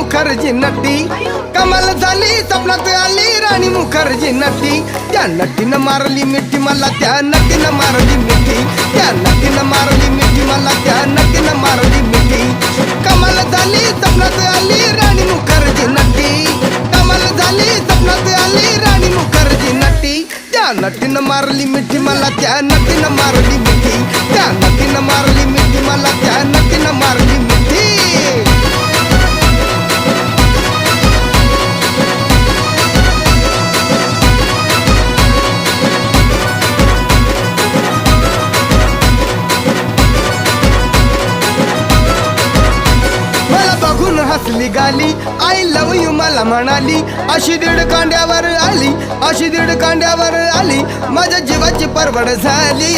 मुखर्जी नटी कमाल झाली स्वप्नात आली राणी मुखर्जी नटी त्या नटीनं मारली मिठी मला त्या नटीनं मारली मिठी त्या नटीनं मारली मिठी मला त्या नटीनं मारली मिठी कमाल झाली स्वप्नात आली राणी मुखर्जी नटी कमाल झाली स्वप्नात आली राणी मुखर्जी नटी त्या नटीनं मारली मिठी मला त्या नटीनं मारली मिठी त्या नटीनं मारली मिठी मला त्या नटीनं मारली मिठी हसली गाली आय लव यू मला म्हणाली अशी दीड कांड्यावर आली अशी दीड कांड्यावर आली माझ्या जीवाची परवड झाली.